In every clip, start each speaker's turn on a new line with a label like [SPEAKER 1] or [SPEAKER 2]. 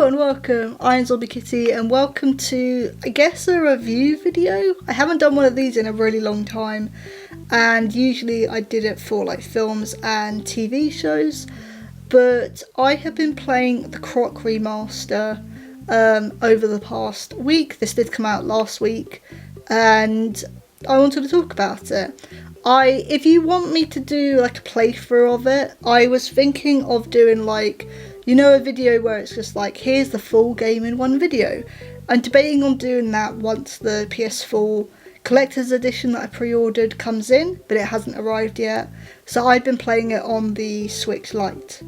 [SPEAKER 1] Hello and welcome, I'm Zombie Kitty, and welcome to, I guess, a review video. I haven't done one of these in a really long time, and usually I did it for like films and TV shows, but I have been playing the Croc remaster over the past week. This did come out last week, and I wanted to talk about it. If you want me to do like a playthrough of it, I was thinking of doing like, you know, a video where it's just like, here's the full game in one video. I'm debating on doing that once the PS4 collector's edition that I pre-ordered comes in, but it hasn't arrived yet. So I've been playing it on the Switch Lite.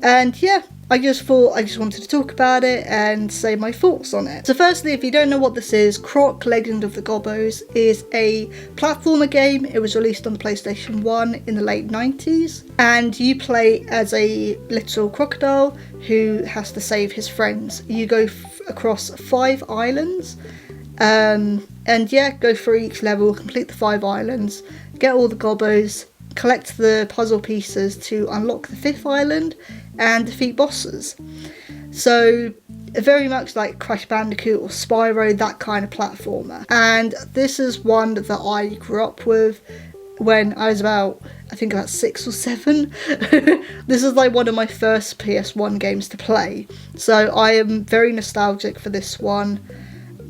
[SPEAKER 1] And yeah, I just wanted to talk about it and say my thoughts on it. So firstly, if you don't know what this is, Croc Legend-of-the-Gobbos is a platformer game. It was released on the PlayStation 1 in the late 90s, and you play as a little crocodile who has to save his friends. You go across 5 islands, and yeah, go through each level, complete the 5 islands, get all the Gobbos, collect the puzzle pieces to unlock the 5th island, and defeat bosses. So very much like Crash Bandicoot or Spyro, that kind of platformer. And this is one that I grew up with when I was about 6 or 7. This is like one of my first PS1 games to play. So I am very nostalgic for this one.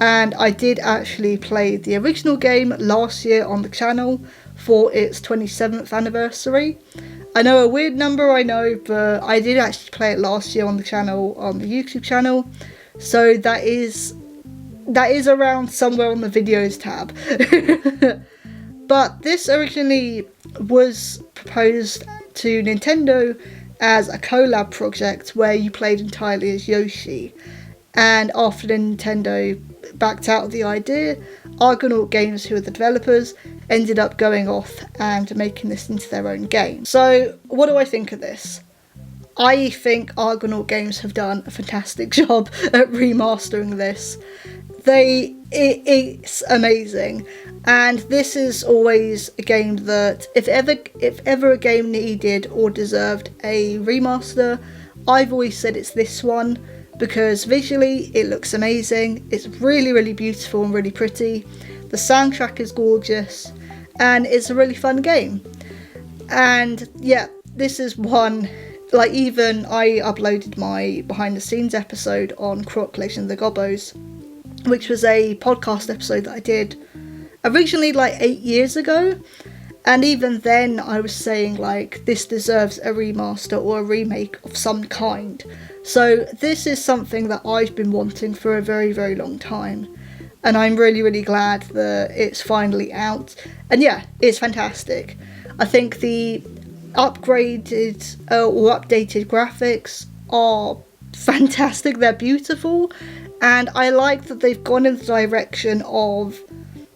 [SPEAKER 1] And I did actually play the original game last year on the channel for its 27th anniversary. I know, a weird number, I know, but I did actually play it last year on the channel, on the YouTube channel. So that is around somewhere on the videos tab. But this originally was proposed to Nintendo as a collab project where you played entirely as Yoshi. And after Nintendo backed out of the idea, Argonaut Games, who are the developers, ended up going off and making this into their own game. So what do I think of this? I think Argonaut Games have done a fantastic job at remastering this. It's amazing, and this is always a game that if ever a game needed or deserved a remaster, I've always said it's this one, because visually it looks amazing. It's really, really beautiful and really pretty. The soundtrack is gorgeous, and it's a really fun game. And yeah, this is one, like, even I uploaded my behind the scenes episode on CrocLegendoftheGobbos, which was a podcast episode that I did originally like 8 years ago. And even then I was saying like, this deserves a remaster or a remake of some kind. So this is something that I've been wanting for a very, very long time. And I'm really, really glad that it's finally out. And yeah, it's fantastic. I think the upgraded or updated graphics are fantastic. They're beautiful. And I like that they've gone in the direction of,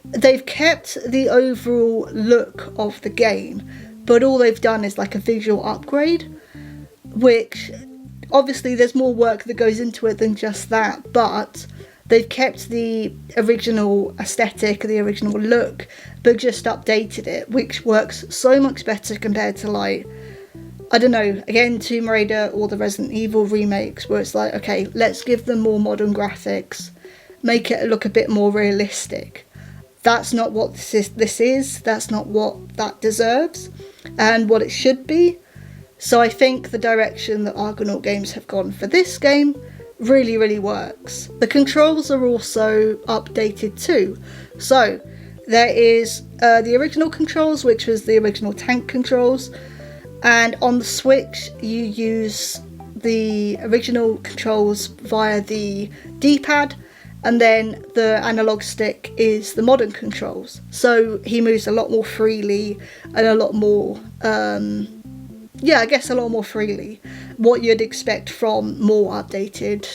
[SPEAKER 1] they've kept the overall look of the game, but all they've done is like a visual upgrade, which obviously there's more work that goes into it than just that, but they've kept the original aesthetic, the original look, but just updated it, which works so much better compared to, like, I don't know, again, Tomb Raider or the Resident Evil remakes, where it's like, okay, let's give them more modern graphics, make it look a bit more realistic. That's not what this is. That's not what that deserves and what it should be. So I think the direction that Argonaut Games have gone for this game really, really works. The controls are also updated too. So there is the original controls, which was the original tank controls, and on the Switch you use the original controls via the D-pad, and then the analog stick is the modern controls. So he moves a lot more freely and a lot more, a lot more freely. What you'd expect from more updated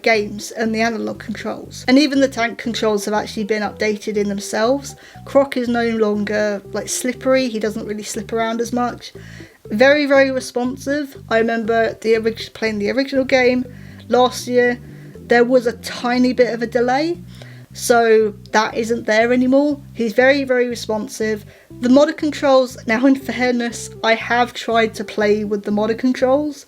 [SPEAKER 1] games and the analog controls. And even the tank controls have actually been updated in themselves. Croc is no longer like slippery. He doesn't really slip around as much. Very, very responsive. I remember playing the original game last year. There was a tiny bit of a delay, so that isn't there anymore. He's very, very responsive. The modder controls, now in fairness, I have tried to play with the modder controls,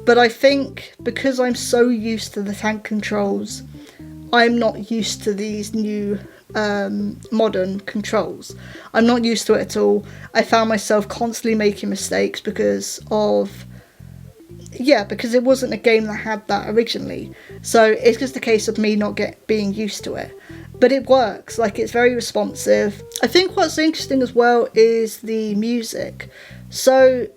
[SPEAKER 1] But I think because I'm so used to the tank controls, I'm not used to these new modern controls. I'm not used to it at all. I found myself constantly making mistakes because it wasn't a game that had that originally. So it's just a case of me not being used to it. But it works, like it's very responsive. I think what's interesting as well is the music. So,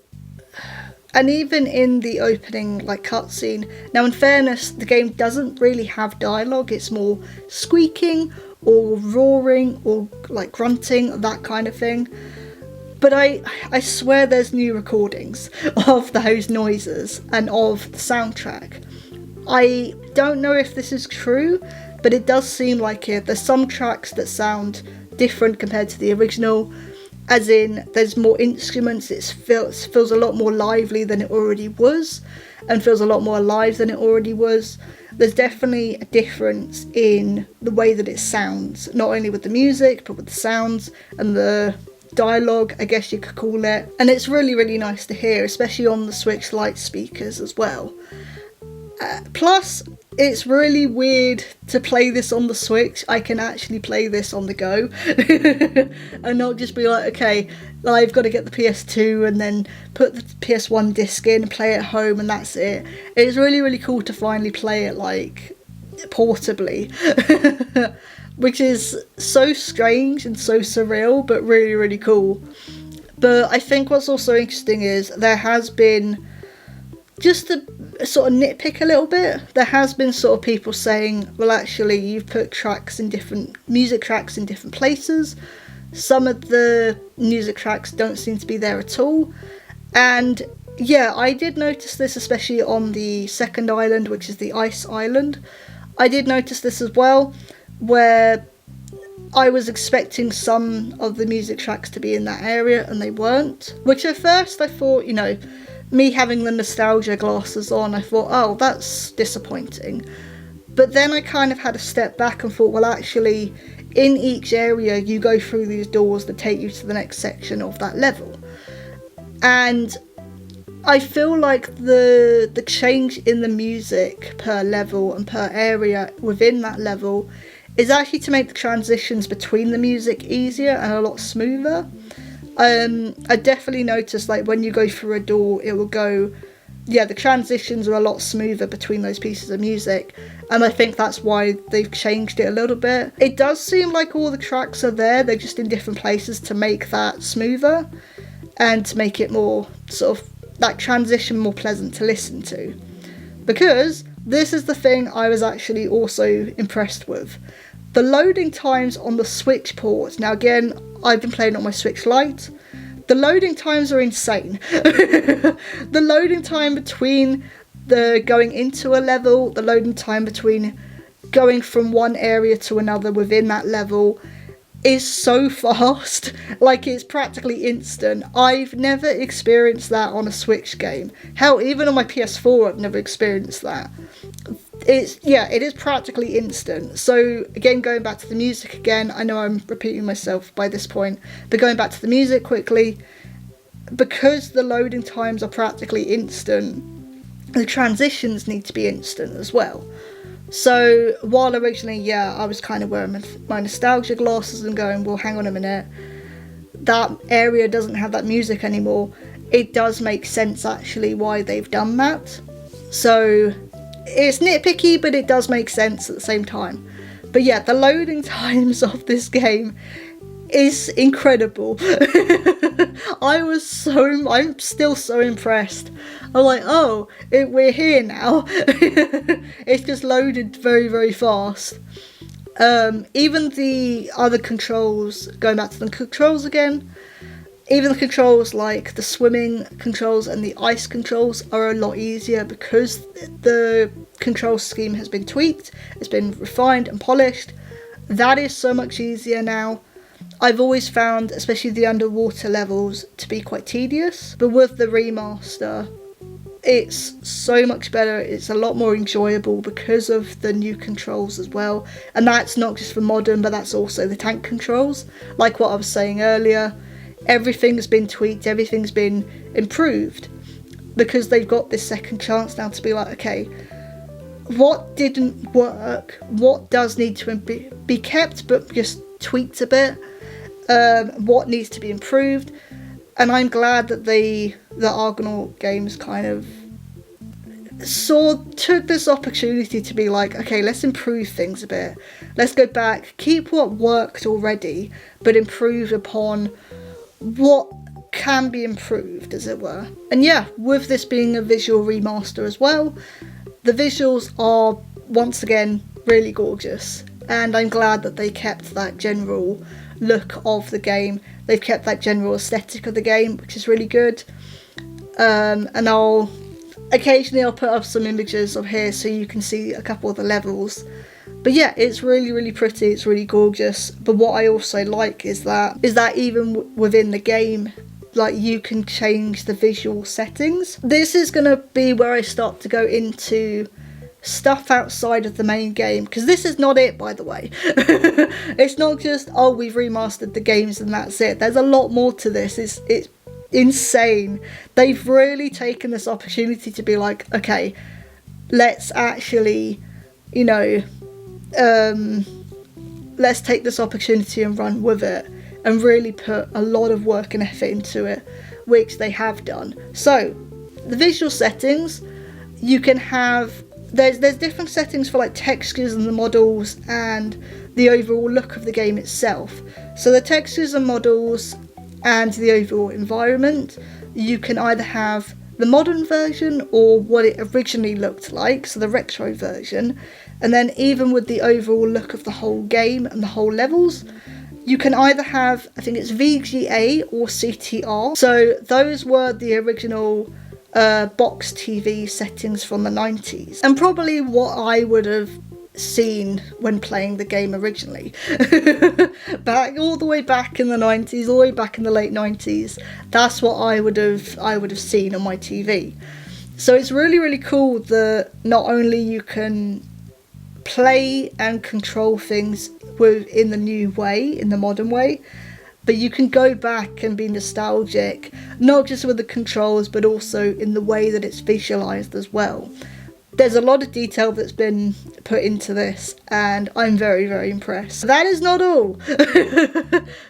[SPEAKER 1] and even in the opening like cutscene, now in fairness, the game doesn't really have dialogue, it's more squeaking or roaring or like grunting, that kind of thing. But I swear there's new recordings of those noises and of the soundtrack. I don't know if this is true, but it does seem like it. There's some tracks that sound different compared to the original, as in there's more instruments, it feels a lot more lively than it already was, and feels a lot more alive than it already was. There's definitely a difference in the way that it sounds, not only with the music, but with the sounds and the dialogue, I guess you could call it. And it's really, really nice to hear, especially on the Switch Lite speakers as well. Plus, it's really weird to play this on the Switch. I can actually play this on the go and not just be like, okay, I've got to get the PS2 and then put the PS1 disc in, play it at home, and that's it. It's really, really cool to finally play it like portably, which is so strange and so surreal, but really, really cool. But I think what's also interesting is there has been, just to sort of nitpick a little bit, there has been sort of people saying, well, actually you've put music tracks in different places. Some of the music tracks don't seem to be there at all. And yeah, I did notice this, especially on the second island, which is the ice island. I did notice this as well, where I was expecting some of the music tracks to be in that area and they weren't. Which at first I thought, me having the nostalgia glasses on, I thought, oh, that's disappointing. But then I kind of had a step back and thought, well, actually, in each area you go through these doors that take you to the next section of that level. And I feel like the change in the music per level and per area within that level is actually to make the transitions between the music easier and a lot smoother. I definitely noticed, like, when you go through a door, it will go, the transitions are a lot smoother between those pieces of music, and I think that's why they've changed it a little bit. It does seem like all the tracks are there, they're just in different places to make that smoother, and to make it more, sort of, that transition more pleasant to listen to. Because this is the thing I was actually also impressed with. The loading times on the Switch port, now again, I've been playing on my Switch Lite, the loading times are insane. The loading time between the going into a level, the loading time between going from one area to another within that level is so fast, like it's practically instant. I've never experienced that on a Switch game. Hell, even on my PS4 I've never experienced that. It is practically instant. So again, going back to the music again, I know I'm repeating myself by this point, but going back to the music quickly, because the loading times are practically instant, the transitions need to be instant as well. So while originally, I was kind of wearing my nostalgia glasses and going, well, hang on a minute, that area doesn't have that music anymore, it does make sense actually why they've done that. So it's nitpicky, but it does make sense at the same time. But yeah, the loading times of this game is incredible. I'm still so impressed. I'm like, oh, we're here now. It's just loaded very, very fast. Even the other controls, going back to the controls again, even the controls like the swimming controls and the ice controls are a lot easier because the control scheme has been tweaked, it's been refined and polished. That is so much easier now. I've always found, especially the underwater levels, to be quite tedious, but with the remaster, it's so much better. It's a lot more enjoyable because of the new controls as well, and that's not just for modern, but that's also the tank controls. Like what I was saying earlier, everything's been tweaked, everything's been improved, because they've got this second chance now to be like, okay, what didn't work, what does need to be kept but just tweaked a bit, what needs to be improved. And I'm glad that the Argonaut games kind of took this opportunity to be like, okay, let's improve things a bit, let's go back, keep what worked already but improve upon what can be improved, as it were. And yeah, with this being a visual remaster as well, the visuals are once again really gorgeous, and I'm glad that they kept that general look of the game. They've kept that general aesthetic of the game, which is really good. And I'll put up some images of here so you can see a couple of the levels. But yeah, it's really, really pretty, it's really gorgeous. But what I also like is that even within the game, like, you can change the visual settings. This is going to be where I start to go into stuff outside of the main game, because this is not it, by the way. It's not just, oh, we've remastered the games and that's it. There's a lot more to this. It's insane. They've really taken this opportunity to be like, okay, let's actually, you know, let's take this opportunity and run with it, and really put a lot of work and effort into it, which they have done. So the visual settings, you can have, there's different settings for like textures and the models and the overall look of the game itself. So the textures and models and the overall environment, you can either have the modern version or what it originally looked like, so the retro version. And then even with the overall look of the whole game and the whole levels, you can either have, I think it's VGA or CTR. So those were the original box TV settings from the 90s, and probably what I would have seen when playing the game originally. All the way back in the 90s, all the way back in the late 90s, that's what I would have seen on my TV. So it's really, really cool that not only you can play and control things in the new way, in the modern way, but you can go back and be nostalgic, not just with the controls, but also in the way that it's visualized as well. There's a lot of detail that's been put into this, and I'm very, very impressed. That is not all.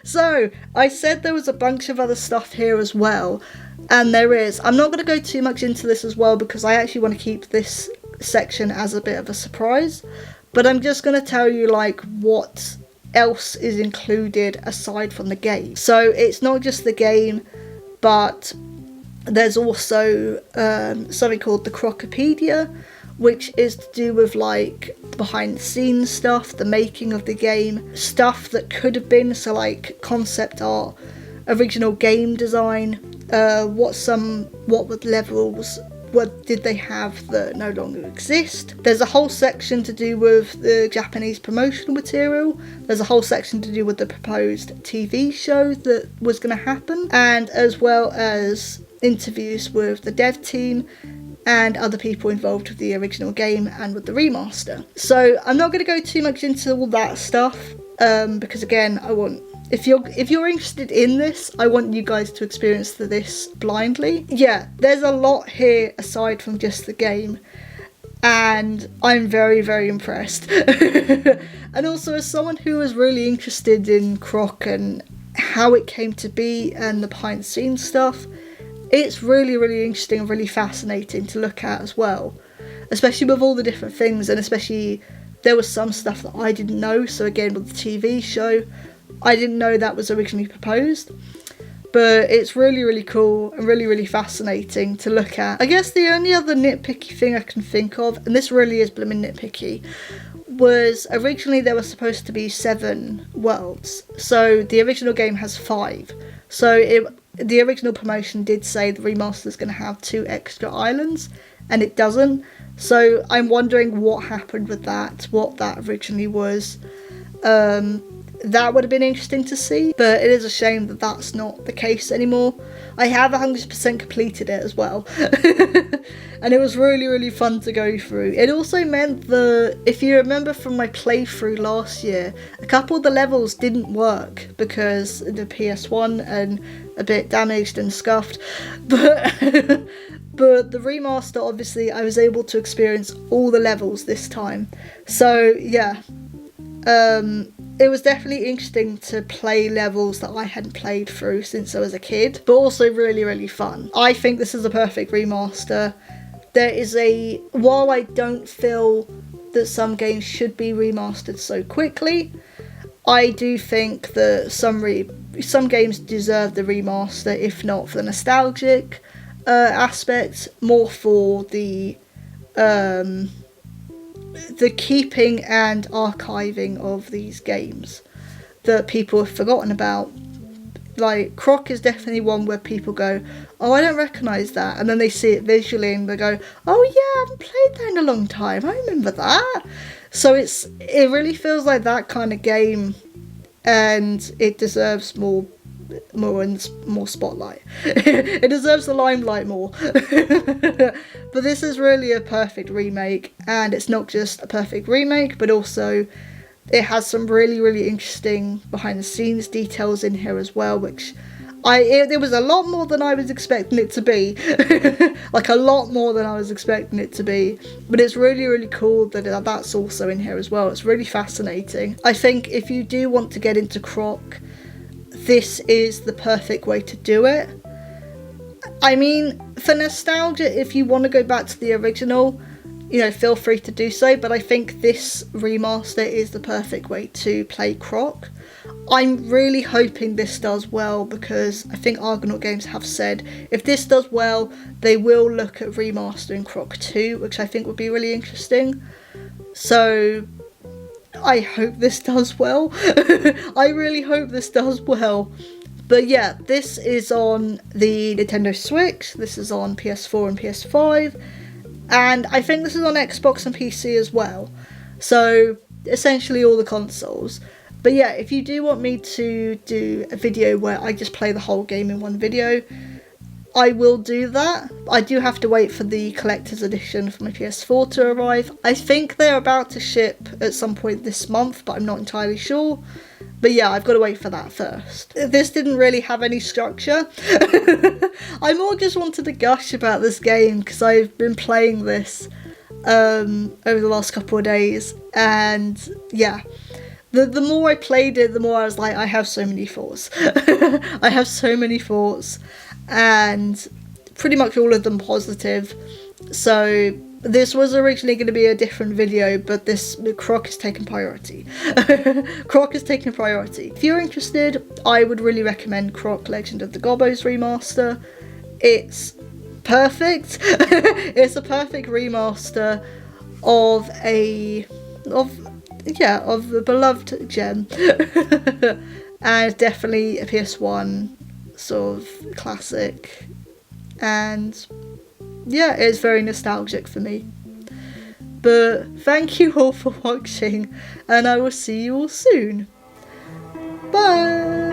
[SPEAKER 1] So I said there was a bunch of other stuff here as well, and there is. I'm not going to go too much into this as well, because I actually want to keep this section as a bit of a surprise, but I'm just going to tell you like what else is included aside from the game. So it's not just the game, but there's also something called the Crocopedia, which is to do with like behind the scenes stuff, the making of the game, stuff that could have been, so like concept art, original game design, what were levels, what did they have that no longer exist. There's a whole section to do with the Japanese promotional material. There's a whole section to do with the proposed TV show that was going to happen, and as well as interviews with the dev team and other people involved with the original game and with the remaster. So I'm not going to go too much into all that stuff, because again, if you're interested in this, I want you guys to experience this blindly. Yeah, there's a lot here aside from just the game, and I'm very, very impressed. And also, as someone who was really interested in Croc and how it came to be and the behind the scenes stuff, it's really, really interesting and really fascinating to look at as well, especially with all the different things, and especially there was some stuff that I didn't know. So again, with the TV show, I didn't know that was originally proposed, but it's really, really cool and really, really fascinating to look at. I guess the only other nitpicky thing I can think of, and this really is blooming nitpicky, was originally there were supposed to be 7 worlds. So the original game has 5. So the original promotion did say the remaster is going to have 2 extra islands, and it doesn't. So I'm wondering what happened with that, what that originally was. That would have been interesting to see, but it is a shame that that's not the case anymore. I have 100% completed it as well, and it was really, really fun to go through. It also meant that, if you remember from my playthrough last year, a couple of the levels didn't work because the PS1 and a bit damaged and scuffed, but But the remaster, obviously, I was able to experience all the levels this time. So yeah, it was definitely interesting to play levels that I hadn't played through since I was a kid, but also really, really fun. I think this is a perfect remaster. There is while I don't feel that some games should be remastered so quickly, I do think that some games deserve the remaster, if not for the nostalgic aspect, more for the keeping and archiving of these games that people have forgotten about. Like, Croc is definitely one where people go, oh, I don't recognise that, and then they see it visually and they go, oh yeah, I haven't played that in a long time, I remember that. So it really feels like that kind of game, and it deserves more spotlight. It deserves the limelight more. But this is really a perfect remake, and it's not just a perfect remake, but also it has some really, really interesting behind the scenes details in here as well, which it was a lot more than I was expecting it to be. Like, a lot more than I was expecting it to be. But it's really, really cool that that's also in here as well. It's really fascinating. I think if you do want to get into Croc, this is the perfect way to do it. I mean, for nostalgia, if you want to go back to the original, you know, feel free to do so, but I think this remaster is the perfect way to play Croc. I'm really hoping this does well, because I think Argonaut Games have said if this does well, they will look at remastering Croc 2, which I think would be really interesting. So I hope this does well. I really hope this does well. But yeah, this is on the Nintendo Switch, this is on PS4 and PS5, and I think this is on Xbox and PC as well. So essentially all the consoles. But yeah, if you do want me to do a video where I just play the whole game in one video, I will do that. I do have to wait for the collector's edition for my PS4 to arrive. I think they're about to ship at some point this month, but I'm not entirely sure. But yeah, I've got to wait for that first. This didn't really have any structure. I more just wanted to gush about this game because I've been playing this over the last couple of days, and yeah. The more I played it, the more I was like, I have so many thoughts. I have so many thoughts, and pretty much all of them positive. So this was originally going to be a different video, but Croc is taking priority. Croc is taking priority. If you're interested, I would really recommend Croc Legend of the Gobbos remaster. It's perfect. It's a perfect remaster of the beloved gem. And definitely a PS1 sort of classic, and yeah, it's very nostalgic for me. But thank you all for watching, and I will see you all soon. Bye!